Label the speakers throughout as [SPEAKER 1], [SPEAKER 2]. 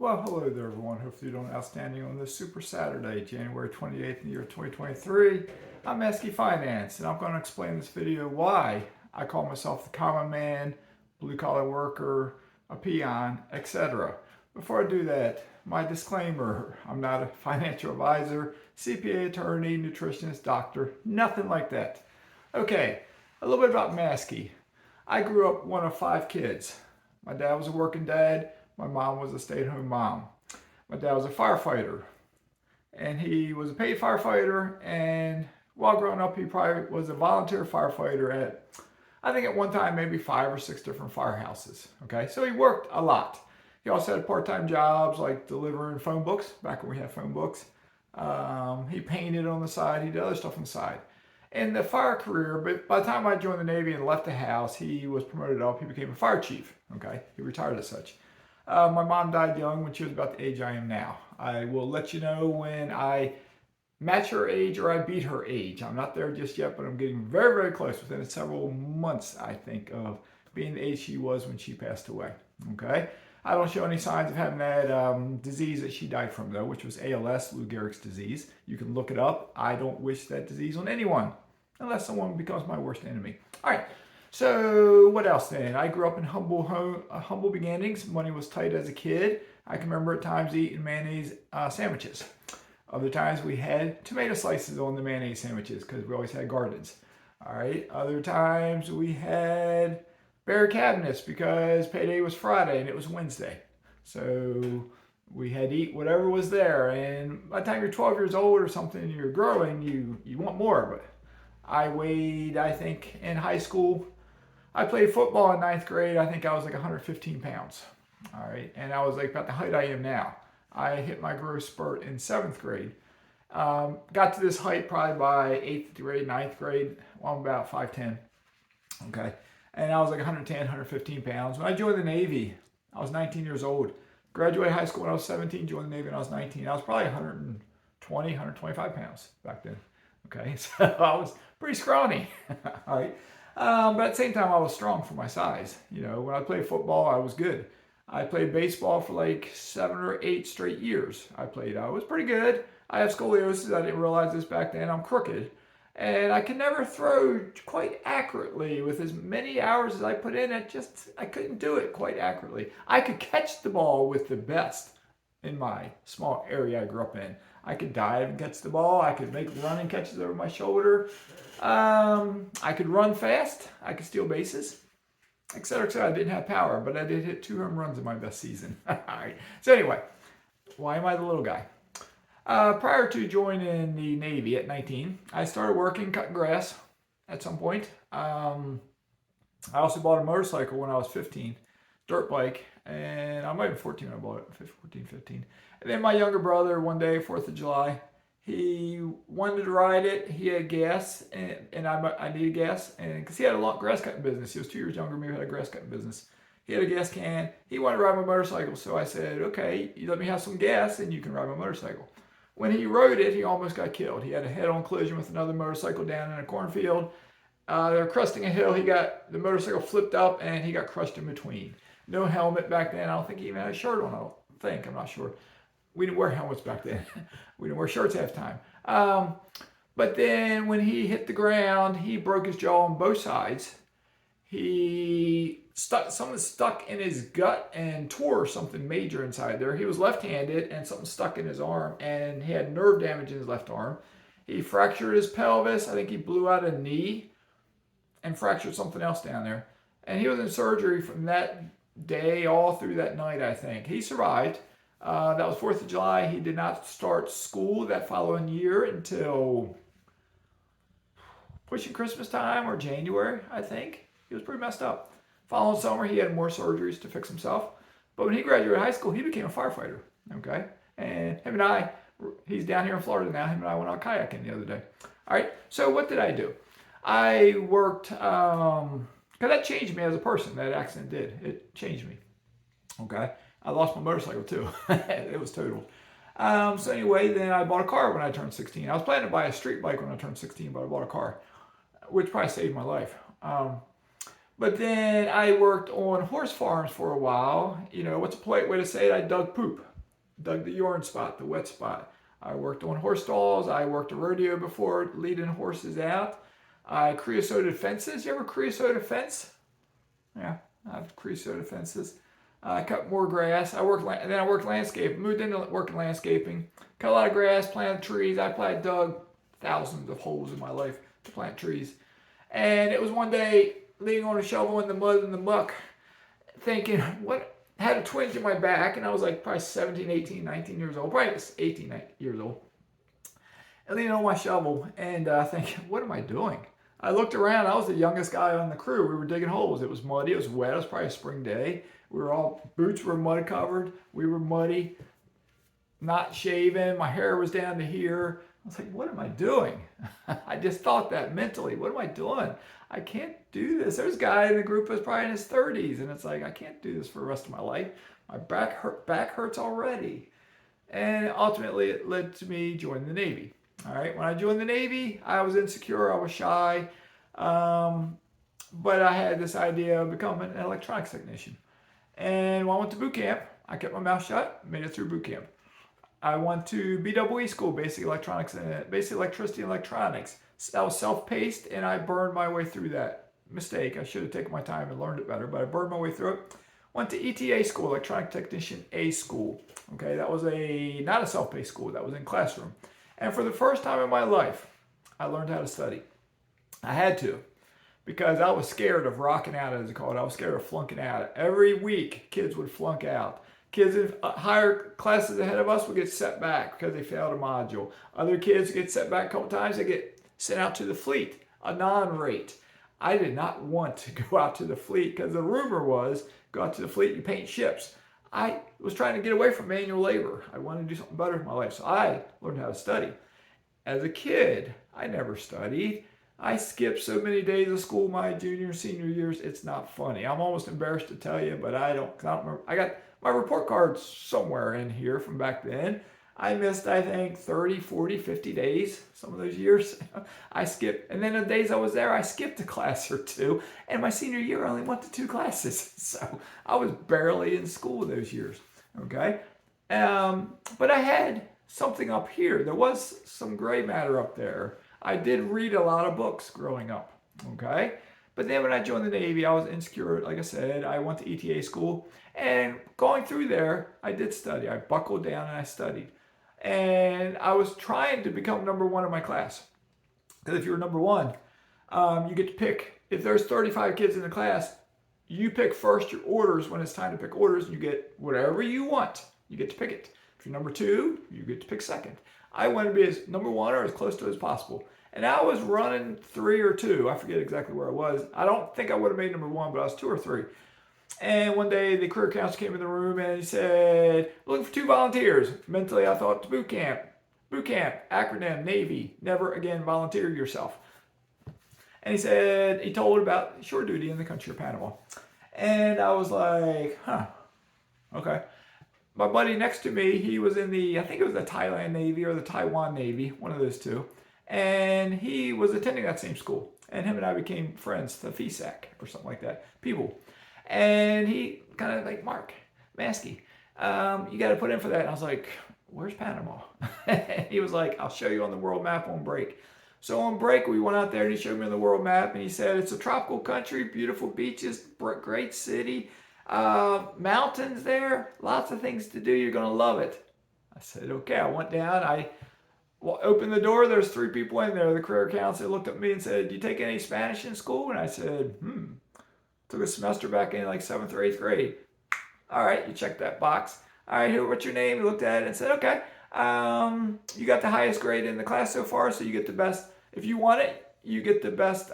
[SPEAKER 1] Well, hello there, everyone. Hopefully you're doing outstanding on this Super Saturday, January 28th in the year 2023. I'm Mazske Finance, and I'm going to explain in this video why I call myself the common man, blue-collar worker, a peon, etc. Before I do that, my disclaimer, I'm not a financial advisor, CPA attorney, nutritionist, doctor, nothing like that. Okay, a little bit about Mazske. I grew up one of 5 kids. My dad was a working dad. My mom was a stay-at-home mom. My dad was a firefighter, and he was a paid firefighter, and while growing up, he probably was a volunteer firefighter at, I think at one time, maybe 5 or 6 different firehouses, okay? So he worked a lot. He also had part-time jobs like delivering phone books, back when we had phone books. He painted on the side, he did other stuff on the side. In the fire career, but by the time I joined the Navy and left the house, he was promoted up, he became a fire chief, okay? He retired as such. My mom died young when she was about the age I am now. I will let you know when I match her age or I beat her age. I'm not there just yet, but I'm getting very, very close, within several months, I think, of being the age she was when she passed away. Okay? I don't show any signs of having that disease that she died from, though, which was ALS, Lou Gehrig's disease. You can look it up. I don't wish that disease on anyone, unless someone becomes my worst enemy. All right. So what else then? I grew up in humble beginnings. Money was tight as a kid. I can remember at times eating mayonnaise sandwiches. Other times we had tomato slices on the mayonnaise sandwiches because we always had gardens. All right. Other times we had bare cabinets because payday was Friday and it was Wednesday. So we had to eat whatever was there. And by the time you're 12 years old or something, you're growing, you want more. But I weighed, I think, in high school, I played football in 9th grade. I think I was like 115 pounds. All right. And I was like about the height I am now. I hit my growth spurt in 7th grade. Got to this height probably by 8th grade, 9th grade. Well, I'm about 5'10". Okay. And I was like 110, 115 pounds. When I joined the Navy, I was 19 years old. Graduated high school when I was 17, joined the Navy when I was 19. I was probably 120, 125 pounds back then. Okay. So I was pretty scrawny. All right. But at the same time, I was strong for my size. You know, when I played football, I was good. I played baseball for like 7 or 8 straight years. I was pretty good. I have scoliosis. I didn't realize this back then. I'm crooked. And I could never throw quite accurately with as many hours as I put in. I couldn't do it quite accurately. I could catch the ball with the best in my small area I grew up in. I could dive and catch the ball. I could make running catches over my shoulder. I could run fast. I could steal bases, etc., etc. I didn't have power, but I did hit 2 home runs in my best season. All right. So anyway, why am I the little guy? Prior to joining the Navy at 19, I started working cutting grass at some point. I also bought a motorcycle when I was 15, dirt bike, and I might have been 14 when I bought it, 14, 15. And then my younger brother, one day, 4th of July, he wanted to ride it. He had gas, and I needed gas, and because he had a long grass cutting business. He was 2 years younger than me, he had a grass cutting business. He had a gas can. He wanted to ride my motorcycle, so I said, okay, you let me have some gas, and you can ride my motorcycle. When he rode it, he almost got killed. He had a head-on collision with another motorcycle down in a cornfield. They were cresting a hill. The motorcycle flipped up, and he got crushed in between. No helmet back then. I don't think he even had a shirt on, I'm not sure. We didn't wear helmets back then. We didn't wear shirts half the time. But then when he hit the ground, he broke his jaw on both sides. Something stuck in his gut and tore something major inside there. He was left-handed and something stuck in his arm, and he had nerve damage in his left arm. He fractured his pelvis. I think he blew out a knee and fractured something else down there. And he was in surgery from that day all through that night, I think. He survived. That was 4th of July. He did not start school that following year until pushing Christmas time or January, I think. He was pretty messed up. Following summer, he had more surgeries to fix himself. But when he graduated high school, he became a firefighter. Okay? And him and I, he's down here in Florida now. Him and I went out kayaking the other day. All right. So what did I do? I worked, because that changed me as a person. That accident did. It changed me. Okay? I lost my motorcycle too. It was totaled. So anyway, then I bought a car when I turned 16. I was planning to buy a street bike when I turned 16, but I bought a car, which probably saved my life. But then I worked on horse farms for a while. You know, what's a polite way to say it? I dug poop. dug the urine spot, the wet spot. I worked on horse stalls. I worked a rodeo before, leading horses out. I creosoted fences. You ever creosote a fence? Yeah, I've creosoted fences. I cut more grass. I worked landscape. Moved into working landscaping. Cut a lot of grass, planted trees. I dug thousands of holes in my life to plant trees. And it was one day, leaning on a shovel in the mud and the muck, thinking, what? Had a twinge in my back, and I was like probably 17, 18, 19 years old, probably 18 years old. And leaning on my shovel and thinking, what am I doing? I looked around. I was the youngest guy on the crew. We were digging holes. It was muddy. It was wet. It was probably a spring day. Boots were mud covered. We were muddy, not shaven. My hair was down to here. I was like, what am I doing? I just thought that mentally. What am I doing? I can't do this. There's a guy in the group who's probably in his 30s, and it's like, I can't do this for the rest of my life. My back hurts already. And ultimately, it led to me joining the Navy. All right, when I joined the Navy, I was insecure, I was shy, but I had this idea of becoming an electronics technician. And when I went to boot camp, I kept my mouth shut, made it through boot camp. I went to BWE school, basic electricity and electronics. That was self-paced, and I burned my way through that mistake. I should have taken my time and learned it better, but I burned my way through it. Went to ETA school, electronic technician A school. Okay, that was not a self-paced school. That was in classroom. And for the first time in my life, I learned how to study. I had to, because I was scared of rocking out, as it's called. I was scared of flunking out. Every week, kids would flunk out. Kids in higher classes ahead of us would get set back because they failed a module. Other kids get set back a couple times. They get sent out to the fleet, a non-rate. I did not want to go out to the fleet because the rumor was, go out to the fleet, you paint ships. I was trying to get away from manual labor. I wanted to do something better with my life. So I learned how to study. As a kid, I never studied. I skipped so many days of school my junior and senior years, it's not funny. I'm almost embarrassed to tell you, but I don't remember. I got my report cards somewhere in here from back then. I missed, I think, 30, 40, 50 days some of those years. I skipped. And then the days I was there, I skipped a class or two. And my senior year, I only went to 2 classes. So I was barely in school those years. Okay. But I had something up here. There was some gray matter up there. I did read a lot of books growing up. Okay. But then when I joined the Navy, I was insecure. Like I said, I went to ETA school. And going through there, I did study. I buckled down and I studied. And I was trying to become number one in my class. Because if you're number one, you get to pick. If there's 35 kids in the class, you pick first your orders when it's time to pick orders. And you get whatever you want. You get to pick it. If you're number two, you get to pick second. I wanted to be as number one or as close to it as possible. And I was running 3 or 2. I forget exactly where I was. I don't think I would have made number 1, but I was 2 or 3. And one day the career counselor came in the room and he said, looking for 2 volunteers. Mentally, I thought, boot camp. Boot camp, acronym, Navy, never again volunteer yourself. And he told about shore duty in the country of Panama. And I was like, okay. My buddy next to me, he was in I think it was the Thailand Navy or the Taiwan Navy, one of those two. And he was attending that same school. And him and I became friends, the FISAC or something like that, people. And he kind of like, Mark, mazske, you got to put in for that. And I was like, where's Panama? And he was like, I'll show you on the world map on break. So on break, we went out there and he showed me on the world map. And he said, it's a tropical country, beautiful beaches, great city, mountains there, lots of things to do. You're going to love it. I said, okay. I went down. I opened the door. There's 3 people in there. The career counselor looked at me and said, do you take any Spanish in school? And I said, took a semester back in like 7th or 8th grade. All right, you check that box. All right, what's your name? He looked at it and said, okay, you got the highest grade in the class so far, so you get the best. If you want it, you get the best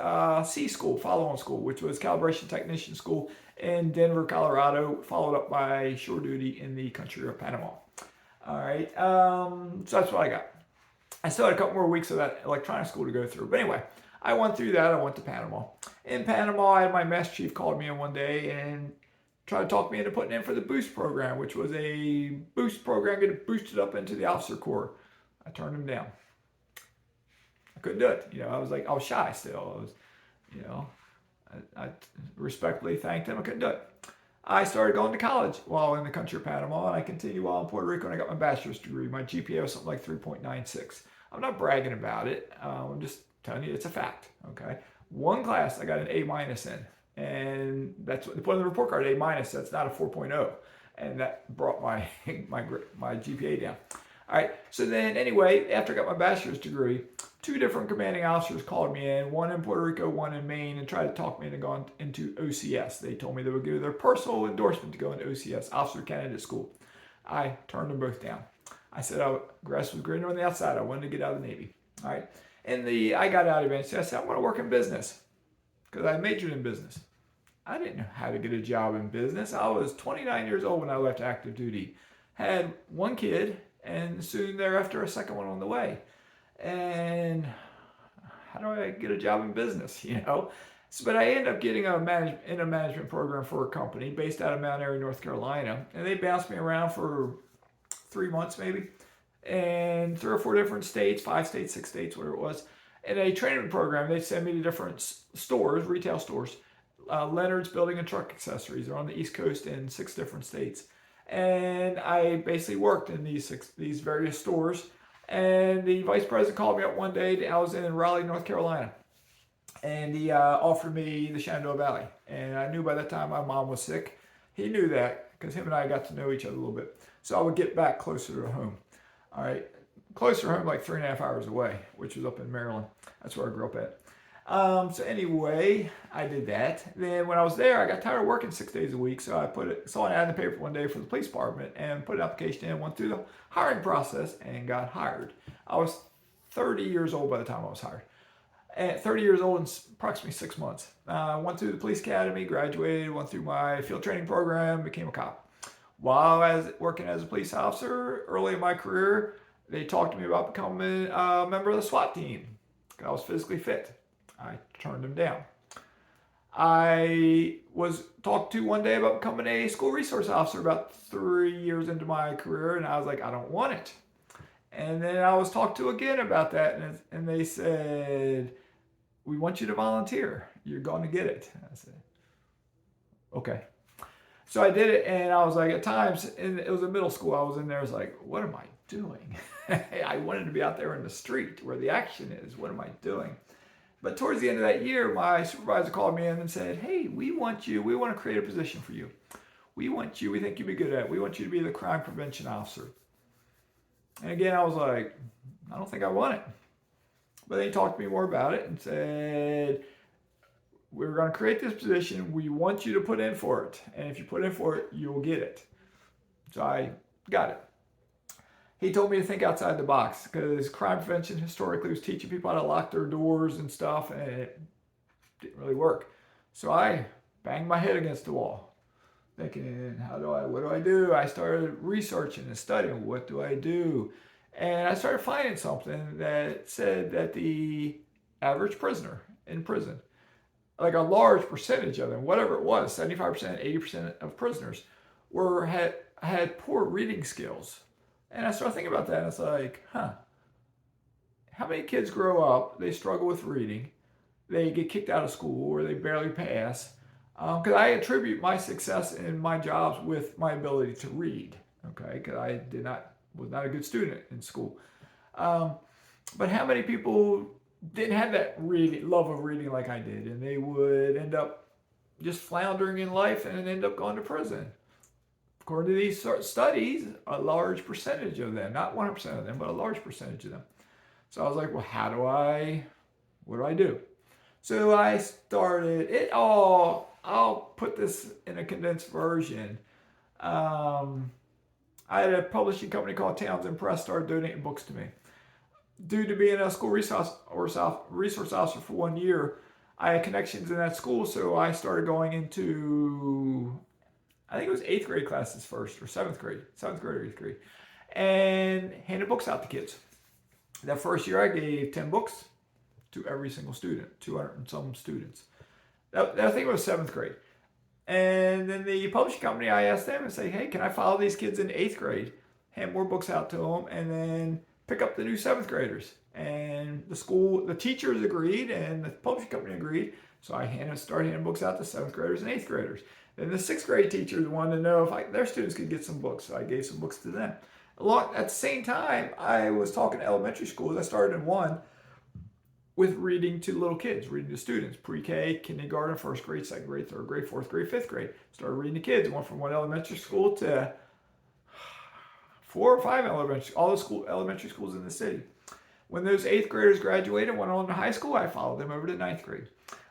[SPEAKER 1] C school, follow-on school, which was calibration technician school in Denver, Colorado, followed up by shore duty in the country of Panama. All right, so that's what I got. I still had a couple more weeks of that electronic school to go through. But anyway, I went through that. I went to Panama. In Panama, I had my mess chief called me in one day and tried to talk me into putting in for the boost program, which was a boost program, getting boosted up into the officer corps. I turned him down. I couldn't do it. I was shy still. I respectfully thanked him. I couldn't do it. I started going to college while in the country of Panama, and I continued while in Puerto Rico, and I got my bachelor's degree. My GPA was something like 3.96. I'm not bragging about it. I'm just telling you it's a fact. Okay. One class I got an A minus in, and that's what they put on the report card, A minus. That's not a 4.0, and that brought my my GPA down. All right. So then, anyway, after I got my bachelor's degree, two different commanding officers called me in, one in Puerto Rico, one in Maine, and tried to talk me into going into OCS. They told me they would give their personal endorsement to go into OCS, Officer Candidate School. I turned them both down. I said, grass was greener on the outside. I wanted to get out of the Navy. All right. And I got out eventually. I said, I'm going to work in business because I majored in business. I didn't know how to get a job in business. I was 29 years old when I left active duty. Had one kid, and soon thereafter, a second one on the way. And how do I get a job in business, So, but I ended up getting in a management program for a company based out of Mount Airy, North Carolina. And they bounced me around for 3 months maybe, and 3 or 4 different states, 5 states, 6 states, whatever it was. In a training program, they send me to different stores, retail stores. Leonard's Building and Truck Accessories. They're on the East Coast in 6 different states. And I basically worked in these various stores. And the vice president called me up one day. I was in Raleigh, North Carolina. And he offered me the Shenandoah Valley. And I knew by that time my mom was sick. He knew that because him and I got to know each other a little bit. So I would get back closer to home. All right. Closer to home, like 3.5 hours away, which was up in Maryland. That's where I grew up at. So anyway, I did that. Then when I was there, I got tired of working 6 days a week. So I saw an ad in the paper one day for the police department and put an application in, went through the hiring process and got hired. I was 30 years old by the time I was hired. At 30 years old in approximately 6 months. Went through the police academy, graduated, went through my field training program, became a cop. While I was working as a police officer, early in my career, they talked to me about becoming a member of the SWAT team. I was physically fit. I turned them down. I was talked to one day about becoming a school resource officer about 3 years into my career, and I was like, I don't want it. And then I was talked to again about that, and they said, we want you to volunteer. You're going to get it. I said, okay. So I did it, and I was like, at times, and it was a middle school I was in there, I was like, what am I doing? I wanted to be out there in the street where the action is. What am I doing? But towards the end of that year, my supervisor called me in and said, hey, we want to create a position for you. We think you'd be good at it. We want you to be the crime prevention officer. And again, I was like, I don't think I want it. But they talked to me more about it and said, we're going to create this position. We want you to put in for it. And if you put in for it, you'll get it. So I got it. He told me to think outside the box because crime prevention historically was teaching people how to lock their doors and stuff, and it didn't really work. So I banged my head against the wall, thinking, what do I do? I started researching and studying, what do I do? And I started finding something that said that the average prisoner in prison, like a large percentage of them, whatever it was, 75%, 80% of prisoners had poor reading skills. And I started thinking about that, and it's like, how many kids grow up, they struggle with reading, they get kicked out of school, or they barely pass? Because I attribute my success in my jobs with my ability to read, okay? Because I was not a good student in school. But how many people didn't have that love of reading like I did, and they would end up just floundering in life and end up going to prison? According to these studies, a large percentage of them, not 100% of them, but a large percentage of them. So I was like, well, what do I do? So I started it all. I'll put this in a condensed version. I had a publishing company called Townsend Press started donating books to me. Due to being a school resource officer for 1 year, I had connections in that school, so I started going into, I think it was 8th grade classes first, or 7th grade or 8th grade, and handed books out to kids. That first year I gave 10 books to every single student, 200 and some students. I think it was 7th grade. And then the publishing company, I asked them and say, hey, can I follow these kids in 8th grade, hand more books out to them, and then pick up the new 7th graders? And the teachers agreed, and the publishing company agreed. So I started handing books out to 7th graders and 8th graders. And the 6th grade teachers wanted to know if their students could get some books, so I gave some books to them. At the same time, I was talking to elementary schools. I started in one with reading to little kids, reading to students, pre-K, kindergarten, 1st grade, 2nd grade, 3rd grade, 4th grade, 5th grade. Started reading to kids. Went from one elementary school to 4 or 5 elementary schools in the city. When those 8th graders graduated and went on to high school, I followed them over to 9th grade.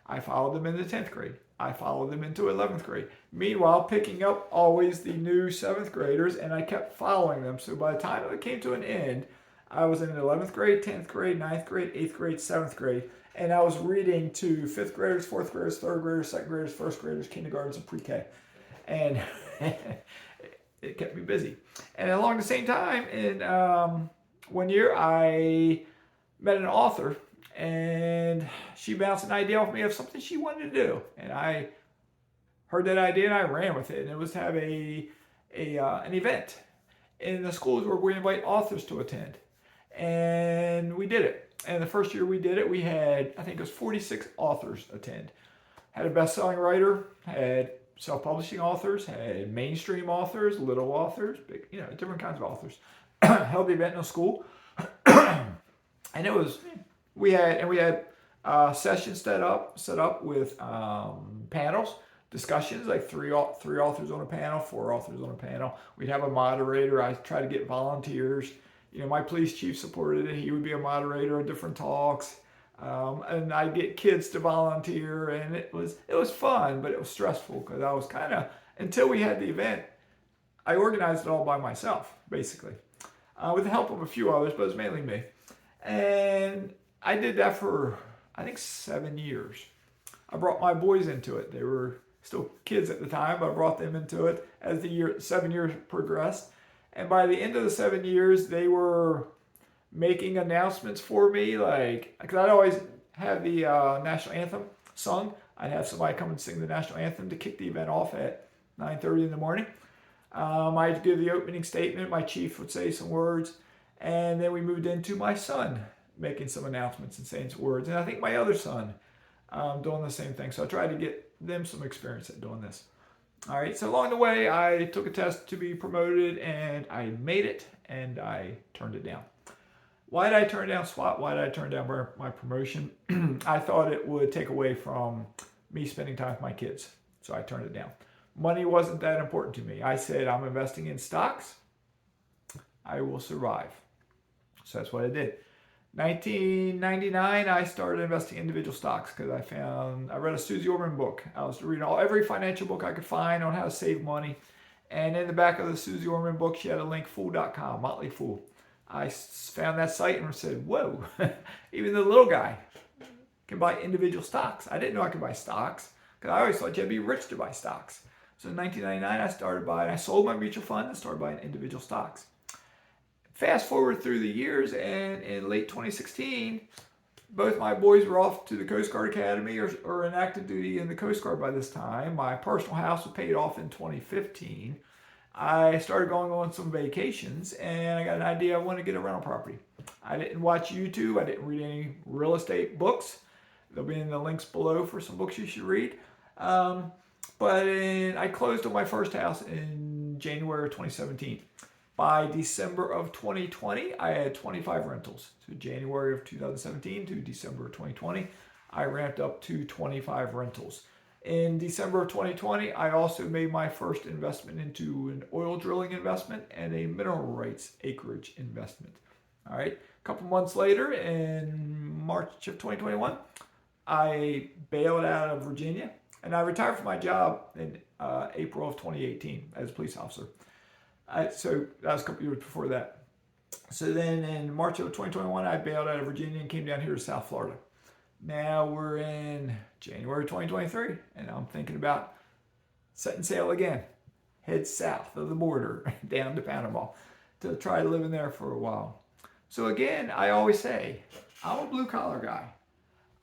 [SPEAKER 1] I followed them into 10th grade. I followed them into 11th grade. Meanwhile, picking up always the new 7th graders, and I kept following them. So by the time it came to an end, I was in 11th grade, 10th grade, 9th grade, 8th grade, 7th grade, and I was reading to 5th graders, 4th graders, 3rd graders, 2nd graders, 1st graders, kindergartens, and pre-K. And it kept me busy. And along the same time, in one year, I met an author, and she bounced an idea off me of something she wanted to do. And I heard that idea, and I ran with it. And it was to have an event in the schools where we invite authors to attend. And we did it. And the first year we did it, we had, I think it was 46 authors attend. Had a best-selling writer, had self-publishing authors, had mainstream authors, little authors, big, different kinds of authors. Held the event in a school. And it was, we had sessions set up with panels, discussions, like three authors on a panel, 4 authors on a panel. We'd have a moderator. I tried to get volunteers. My police chief supported it. He would be a moderator of different talks. And I'd get kids to volunteer, and it was fun, but it was stressful because I was kind of, until we had the event, I organized it all by myself, basically, with the help of a few others, but it was mainly me. And I did that for, I think, 7 years. I brought my boys into it. They were still kids at the time, but I brought them into it as the 7 years progressed. And by the end of the 7 years, they were making announcements for me, because I'd always have the national anthem sung. I'd have somebody come and sing the national anthem to kick the event off at 9:30 in the morning. I'd give the opening statement. My chief would say some words. And then we moved into my son making some announcements and saying some words. And I think my other son doing the same thing. So I tried to get them some experience at doing this. All right, so along the way, I took a test to be promoted, and I made it, and I turned it down. Why did I turn down SWAT? Why did I turn down my promotion? I thought it would take away from me spending time with my kids, so I turned it down. Money wasn't that important to me. I said, I'm investing in stocks. I will survive. So that's what I did. 1999, I started investing in individual stocks because I read a Susie Orman book. I was reading every financial book I could find on how to save money. And in the back of the Susie Orman book, she had a link, fool.com, Motley Fool. I found that site and said, whoa, even the little guy can buy individual stocks. I didn't know I could buy stocks because I always thought you had to be rich to buy stocks. So in 1999, I sold my mutual fund and started buying individual stocks. Fast forward through the years, and in late 2016, both my boys were off to the Coast Guard Academy or in active duty in the Coast Guard by this time. My personal house was paid off in 2015. I started going on some vacations, and I got an idea I wanted to get a rental property. I didn't watch YouTube. I didn't read any real estate books. They'll be in the links below for some books you should read. I closed on my first house in January of 2017. By December of 2020, I had 25 rentals. So January of 2017 to December of 2020, I ramped up to 25 rentals. In December of 2020, I also made my first investment into an oil drilling investment and a mineral rights acreage investment. All right. A couple months later, in March of 2021, I bailed out of Virginia, and I retired from my job in April of 2018 as a police officer. So that was a couple years before that. So then in March of 2021, I bailed out of Virginia and came down here to South Florida. Now we're in January 2023, and I'm thinking about setting sail again. Head south of the border down to Panama to try to live in there for a while. So again, I always say, I'm a blue-collar guy.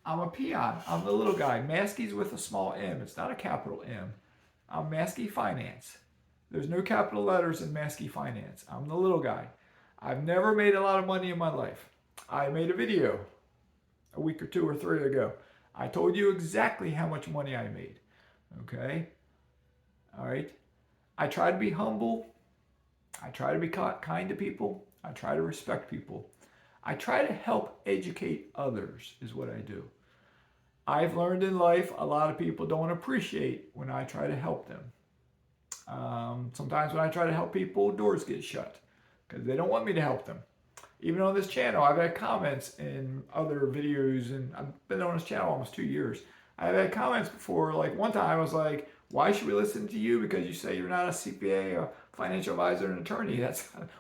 [SPEAKER 1] I'm a peon. I'm the little guy. Mazke's with a small m. It's not a capital M. I'm Mazske Finance. There's no capital letters in Mazske Finance. I'm the little guy. I've never made a lot of money in my life. I made a video a week or 2 or 3 ago. I told you exactly how much money I made. Okay? All right. I try to be humble. I try to be kind to people. I try to respect people. I try to help educate others is what I do. I've learned in life a lot of people don't appreciate when I try to help them. Sometimes when I try to help people, doors get shut because they don't want me to help them. Even on this channel, I've had comments in other videos, and I've been on this channel almost 2 years. I've had comments before, like one time I was like, why should we listen to you because you say you're not a CPA, a financial advisor, an attorney?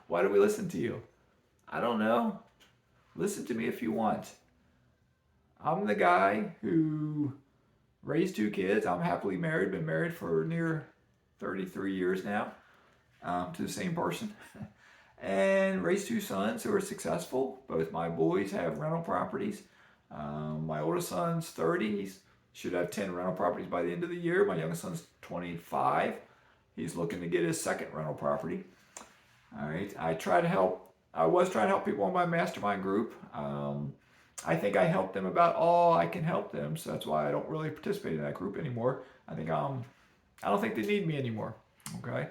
[SPEAKER 1] Why do we listen to you? I don't know. Listen to me if you want. I'm the guy who raised 2 kids. I'm happily married, been married for near 33 years now to the same person. And raised 2 sons who are successful. Both my boys have rental properties. My oldest son's 30. He should have 10 rental properties by the end of the year. My youngest son's 25. He's looking to get his second rental property. All right. I was trying to help people in my mastermind group. I think I helped them about all I can help them, so that's why I don't really participate in that group anymore. I don't think they need me anymore. Okay.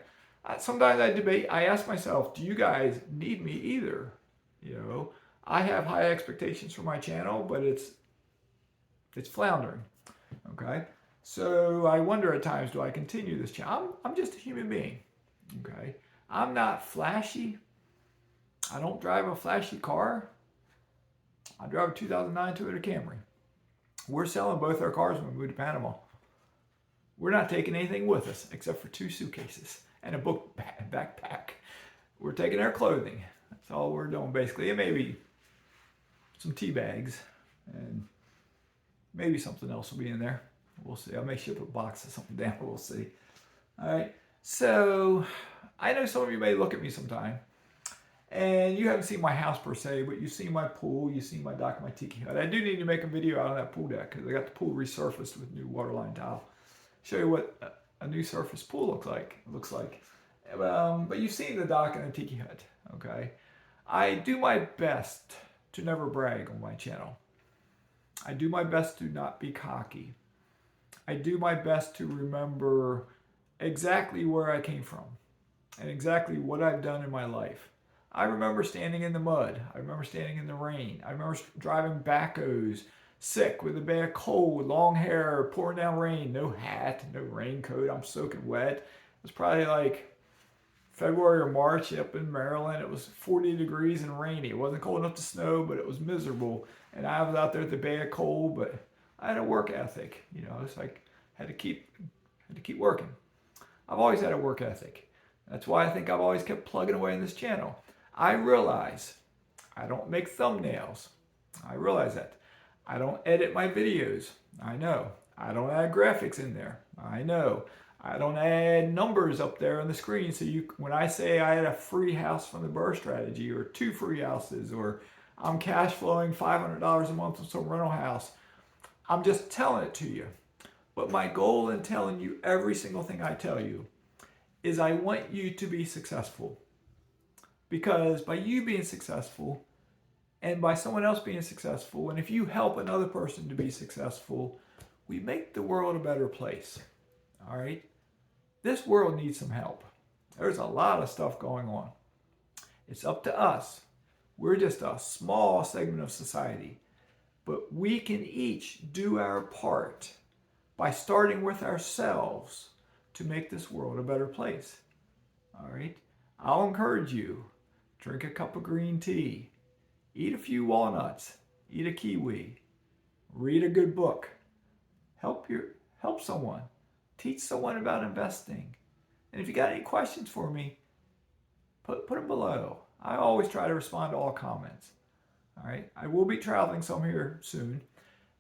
[SPEAKER 1] Sometimes I debate. I ask myself, do you guys need me either? I have high expectations for my channel, but it's floundering. Okay. So I wonder at times, do I continue this channel? I'm just a human being. Okay. I'm not flashy. I don't drive a flashy car. I drive a 2009 Toyota Camry. We're selling both our cars when we move to Panama. We're not taking anything with us except for 2 suitcases and a book backpack. We're taking our clothing. That's all we're doing basically. And maybe some tea bags and maybe something else will be in there. We'll see. I'll make sure to put a box of something down. We'll see. All right. So I know some of you may look at me sometime and you haven't seen my house per se, but you've seen my pool, you've seen my dock, my tiki hut. I do need to make a video out on that pool deck because I got the pool resurfaced with new waterline tile. Show you what a new surface pool looks like. But you've seen the dock and the tiki hut. Okay. I do my best to never brag on my channel. I do my best to not be cocky. I do my best to remember exactly where I came from and exactly what I've done in my life. I remember standing in the mud. I remember standing in the rain. I remember driving backhoes, sick with a bad cold, long hair, pouring down rain, no hat, no raincoat. I'm soaking wet. It was probably like February or March up in Maryland. It was 40 degrees and rainy. It wasn't cold enough to snow, but it was miserable. And I was out there with the bad cold, but I had a work ethic. It's like had to keep working. I've always had a work ethic. That's why I think I've always kept plugging away in this channel. I realize I don't make thumbnails. I realize that. I don't edit my videos. I know. I don't add graphics in there. I know. I don't add numbers up there on the screen. So when I say I had a free house from the Burr strategy or 2 free houses or I'm cash flowing $500 a month on some rental house, I'm just telling it to you. But my goal in telling you every single thing I tell you is I want you to be successful. Because by you being successful and by someone else being successful, and if you help another person to be successful, we make the world a better place. All right? This world needs some help. There's a lot of stuff going on. It's up to us. We're just a small segment of society. But we can each do our part by starting with ourselves to make this world a better place. All right? I'll encourage you. Drink a cup of green tea. Eat a few walnuts. Eat a kiwi. Read a good book. Help someone. Teach someone about investing. And if you got any questions for me, put them below. I always try to respond to all comments. All right. I will be traveling some here soon.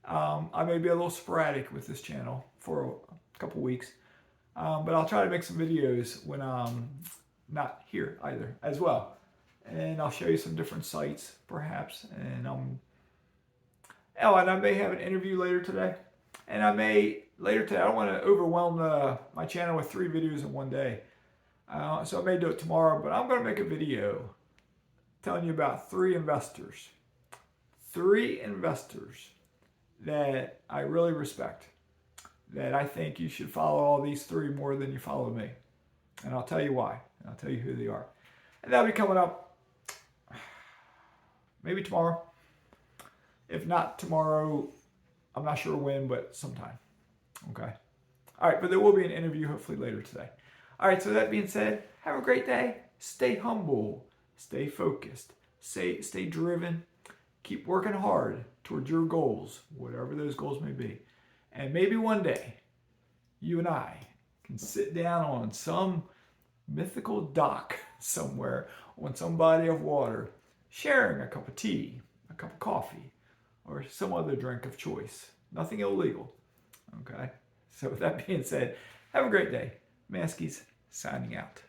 [SPEAKER 1] I may be a little sporadic with this channel for a couple weeks, but I'll try to make some videos when I'm not here either as well. And I'll show you some different sites, perhaps. And I may have an interview later today. And I don't want to overwhelm my channel with 3 videos in one day. So I may do it tomorrow, but I'm going to make a video telling you about 3 investors. 3 investors that I really respect, that I think you should follow all these three more than you follow me. And I'll tell you why. And I'll tell you who they are. And that'll be coming up maybe tomorrow. If not tomorrow, I'm not sure when, but sometime. Okay. All right, but there will be an interview hopefully later today. All right, so that being said, have a great day. Stay humble. Stay focused. Stay driven. Keep working hard towards your goals, whatever those goals may be. And maybe one day, you and I can sit down on some mythical dock somewhere on some body of water, sharing a cup of tea, a cup of coffee, or some other drink of choice. Nothing illegal. Okay? So with that being said, have a great day. Maskies signing out.